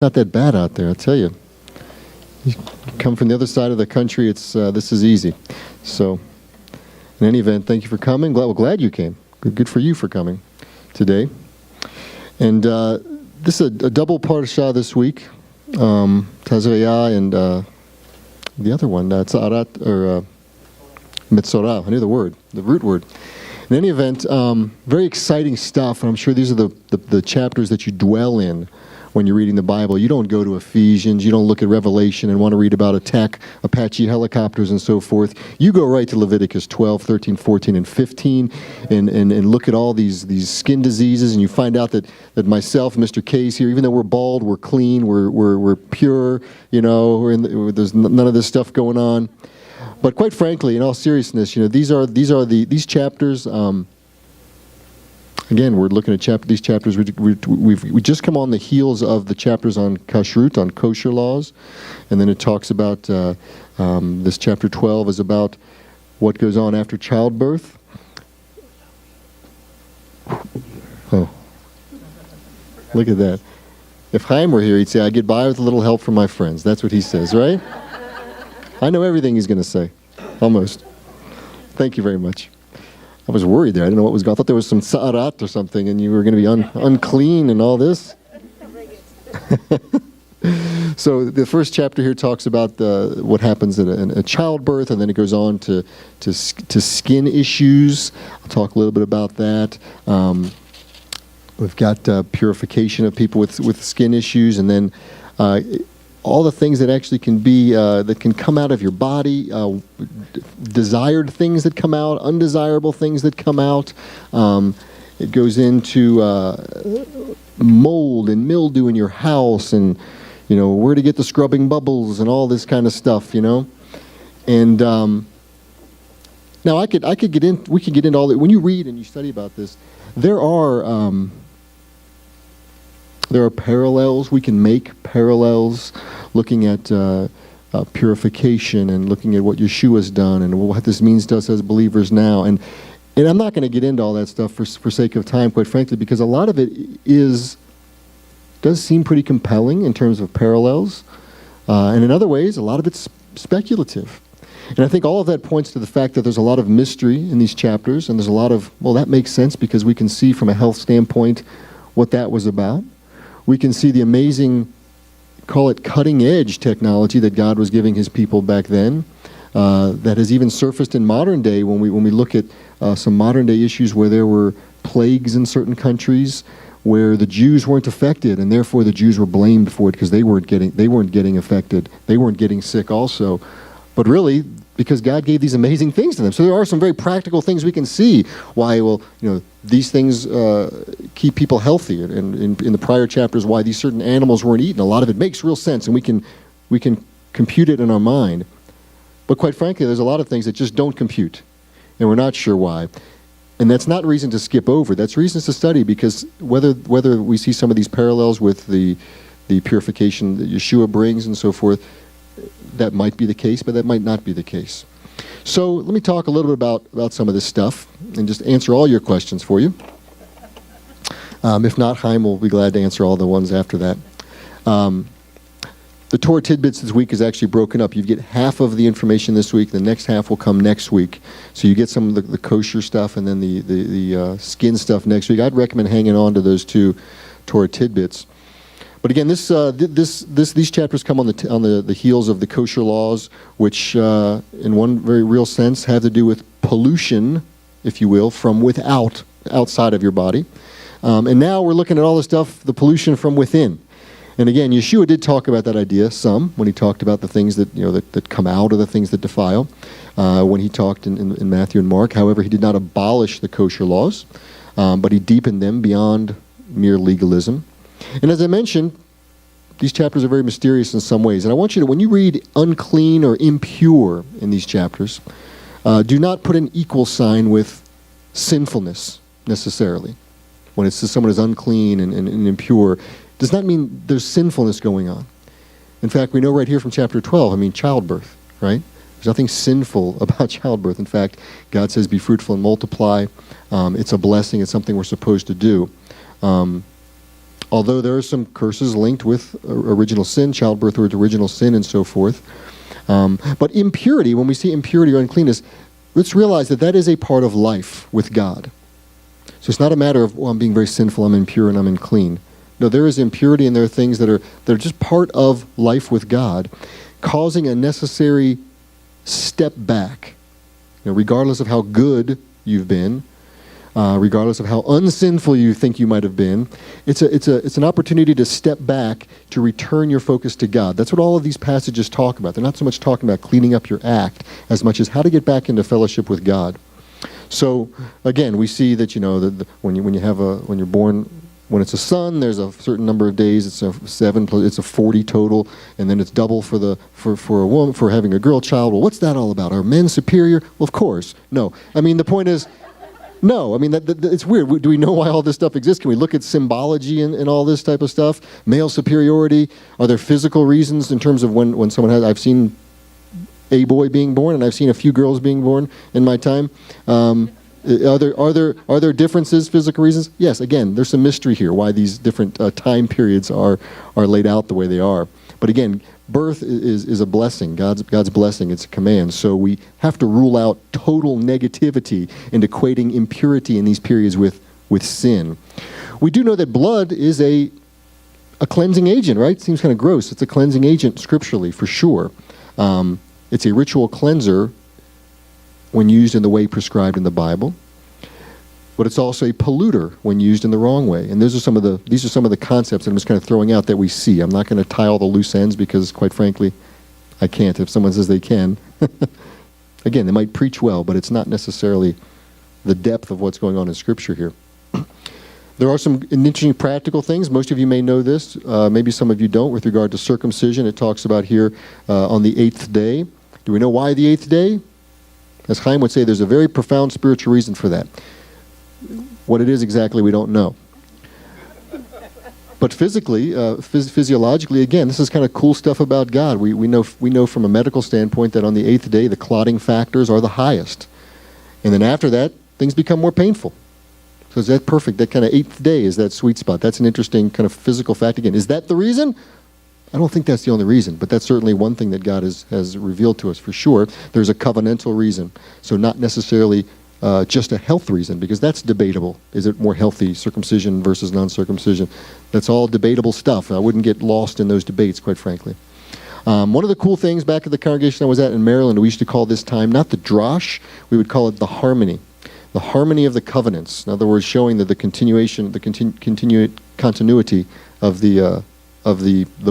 not that bad out there, I'll tell you. You come from the other side of the country, this is easy. So, in any event, thank you for coming. Glad you came. Good for you for coming today. And this is a double parashah this week. Tazria and the other one, Metzora. I knew the root word. In any event, very exciting stuff, and I'm sure these are the chapters that you dwell in when you're reading the Bible. You don't go to Ephesians, you don't look at Revelation and want to read about Apache helicopters and so forth. You go right to Leviticus 12, 13, 14, and 15 and look at all these skin diseases, and you find out that myself, Mr. K's here, even though we're bald, we're clean, we're pure, there's none of this stuff going on. But quite frankly, in all seriousness, these chapters. Again, we're looking at these chapters. We just come on the heels of the chapters on kashrut, on kosher laws, and then it talks about this chapter 12 is about what goes on after childbirth. Oh, look at that! If Chaim were here, he'd say, "I get by with a little help from my friends." That's what he says, right? I know everything he's going to say, almost. Thank you very much. I was worried there. I didn't know what was going on. I thought there was some sa'arat or something, and you were going to be unclean and all this. So the first chapter here talks about what happens at a childbirth, and then it goes on to skin issues. I'll talk a little bit about that. We've got purification of people with skin issues, and then all the things that actually can be, that can come out of your body, desired things that come out, undesirable things that come out. It goes into mold and mildew in your house, and where to get the scrubbing bubbles and all this kind of stuff, And now we could get into all that. When you read and you study about this, there are parallels. We can make parallels looking at purification and looking at what Yeshua's done and what this means to us as believers now. And I'm not going to get into all that stuff for sake of time, quite frankly, because a lot of it does seem pretty compelling in terms of parallels. And in other ways, a lot of it's speculative. And I think all of that points to the fact that there's a lot of mystery in these chapters, and there's a lot of, that makes sense because we can see from a health standpoint what that was about. We can see the amazing, call it cutting-edge technology that God was giving his people back then, that has even surfaced in modern day when we look at some modern-day issues where there were plagues in certain countries where the Jews weren't affected, and therefore the Jews were blamed for it because they weren't getting affected. They weren't getting sick also. But really, because God gave these amazing things to them. So there are some very practical things we can see why, these things keep people healthy. And in the prior chapters, why these certain animals weren't eaten. A lot of it makes real sense, and we can compute it in our mind. But quite frankly, there's a lot of things that just don't compute, and we're not sure why. And that's not reason to skip over. That's reasons to study, because whether we see some of these parallels with the purification that Yeshua brings and so forth, that might be the case, but that might not be the case. So let me talk a little bit about some of this stuff and just answer all your questions for you. If not, Chaim will be glad to answer all the ones after that. The Torah tidbits this week is actually broken up. You get half of the information this week. The next half will come next week. So you get some of the kosher stuff and then the skin stuff next week. I'd recommend hanging on to those two Torah tidbits. But again, these chapters come on the heels of the kosher laws, which, in one very real sense, have to do with pollution, if you will, from outside of your body. And now we're looking at all the stuff, the pollution from within. And again, Yeshua did talk about that idea some when he talked about the things that that come out or the things that defile. When he talked in Matthew and Mark, however, he did not abolish the kosher laws, but he deepened them beyond mere legalism. And as I mentioned, these chapters are very mysterious in some ways. And I want you to, when you read unclean or impure in these chapters, do not put an equal sign with sinfulness necessarily. When it says someone is unclean and impure, does not mean there's sinfulness going on. In fact, we know right here from chapter 12, childbirth, right? There's nothing sinful about childbirth. In fact, God says, be fruitful and multiply. It's a blessing. It's something we're supposed to do. Although there are some curses linked with original sin, childbirth with original sin and so forth. But impurity, when we see impurity or uncleanness, let's realize that that is a part of life with God. So it's not a matter of, well, I'm being very sinful, I'm impure, and I'm unclean. No, there is impurity, and there are things that are just part of life with God, causing a necessary step back. Regardless of how good you've been, regardless of how unsinful you think you might have been, it's an opportunity to step back, to return your focus to God. That's what all of these passages talk about. They're not so much talking about cleaning up your act as much as how to get back into fellowship with God. So again, we see that when you're born, when it's a son, there's a certain number of days. It's a 7 plus, it's a 40 total, and then it's double for a woman for having a girl child. Well, what's that all about? Are men superior? Well, of course, no. I mean, the point is, no. I mean, it's weird. Do we know why all this stuff exists? Can we look at symbology and all this type of stuff? Male superiority. Are there physical reasons in terms of when someone has? I've seen a boy being born, and I've seen a few girls being born in my time. Are there differences, physical reasons? Yes. Again, there's some mystery here why these different time periods are laid out the way they are. But again, birth is a blessing. God's blessing. It's a command. So we have to rule out total negativity and equating impurity in these periods with sin. We do know that blood is a cleansing agent, right? Seems kind of gross. It's a cleansing agent scripturally, for sure. It's a ritual cleanser when used in the way prescribed in the Bible, but it's also a polluter when used in the wrong way. And these are some of the concepts that I'm just kind of throwing out that we see. I'm not going to tie all the loose ends because, quite frankly, I can't. If someone says they can, again, they might preach well, but it's not necessarily the depth of what's going on in Scripture here. There are some interesting practical things. Most of you may know this. Maybe some of you don't. With regard to circumcision, it talks about here on the 8th day. Do we know why the 8th day? As Chaim would say, there's a very profound spiritual reason for that. What it is exactly, we don't know. But physically, physiologically, again, this is kind of cool stuff about God. We know from a medical standpoint that on the 8th day, the clotting factors are the highest. And then after that, things become more painful. So is that perfect? That kind of 8th day is that sweet spot. That's an interesting kind of physical fact. Again, is that the reason? I don't think that's the only reason, but that's certainly one thing that God has revealed to us for sure. There's a covenantal reason, so not necessarily just a health reason, because that's debatable. Is it more healthy, circumcision versus non-circumcision? That's all debatable stuff. I wouldn't get lost in those debates, quite frankly. One of the cool things back at the congregation I was at in Maryland, we used to call this time, not the Drash, we would call it the harmony. The harmony of the covenants. In other words, showing that the continuation, the continuity of the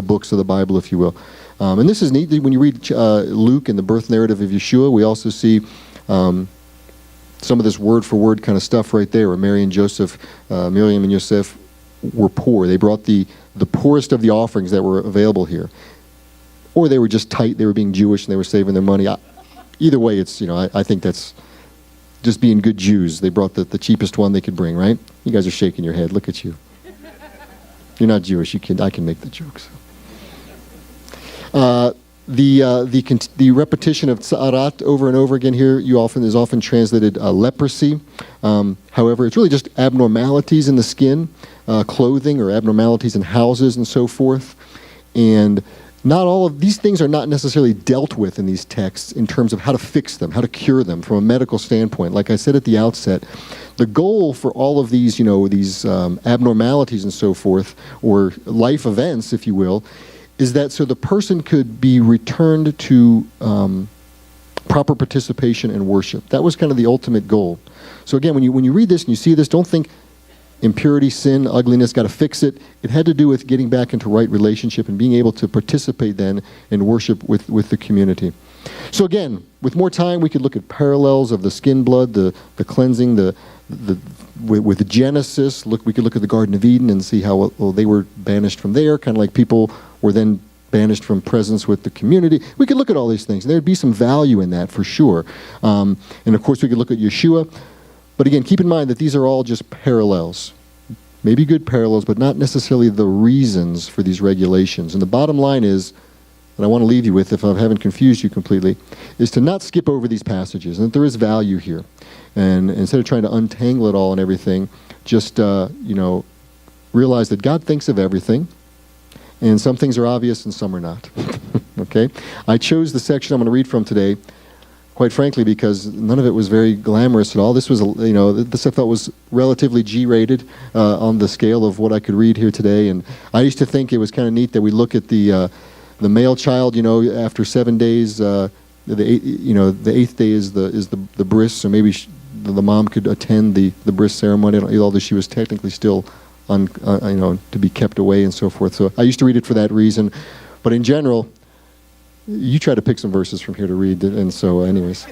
books of the Bible, if you will. And this is neat. When you read Luke and the birth narrative of Yeshua, we also see some of this word-for-word kind of stuff right there, where Mary and Joseph, Miriam and Yosef were poor. They brought the poorest of the offerings that were available here. Or they were just tight. They were being Jewish and they were saving their money. Either way, it's, I think that's just being good Jews. They brought the cheapest one they could bring, right? You guys are shaking your head. Look at you. You're not Jewish. I can make the jokes. The repetition of tza'arat over and over again here is often translated leprosy. However, it's really just abnormalities in the skin, clothing, or abnormalities in houses and so forth. And not all of these things are not necessarily dealt with in these texts in terms of how to fix them, how to cure them from a medical standpoint. Like I said at the outset, the goal for all of these, these abnormalities and so forth, or life events, if you will, is that so the person could be returned to proper participation and worship. That was kind of the ultimate goal. So again, when you read this and you see this, don't think impurity, sin, ugliness, got to fix it. It had to do with getting back into right relationship and being able to participate then in worship with the community. So again, with more time, we could look at parallels of the skin blood, the cleansing, with Genesis. We could look at the Garden of Eden and see how they were banished from there, kind of like people were then banished from presence with the community. We could look at all these things. There'd be some value in that for sure. And of course, we could look at Yeshua. But again, keep in mind that these are all just parallels. Maybe good parallels, but not necessarily the reasons for these regulations. And the bottom line is, that I want to leave you with, if I haven't confused you completely, is to not skip over these passages, and that there is value here. And instead of trying to untangle it all and everything, just, realize that God thinks of everything, and some things are obvious and some are not. Okay? I chose the section I'm going to read from today, quite frankly, because none of it was very glamorous at all. This was, this I thought was relatively G-rated on the scale of what I could read here today. And I used to think it was kind of neat that we look at the male child, after 7 days. The eighth day is the bris, so maybe the mom could attend the bris ceremony, although she was technically still to be kept away and so forth. So I used to read it for that reason. But in general, you try to pick some verses from here to read, and so anyways.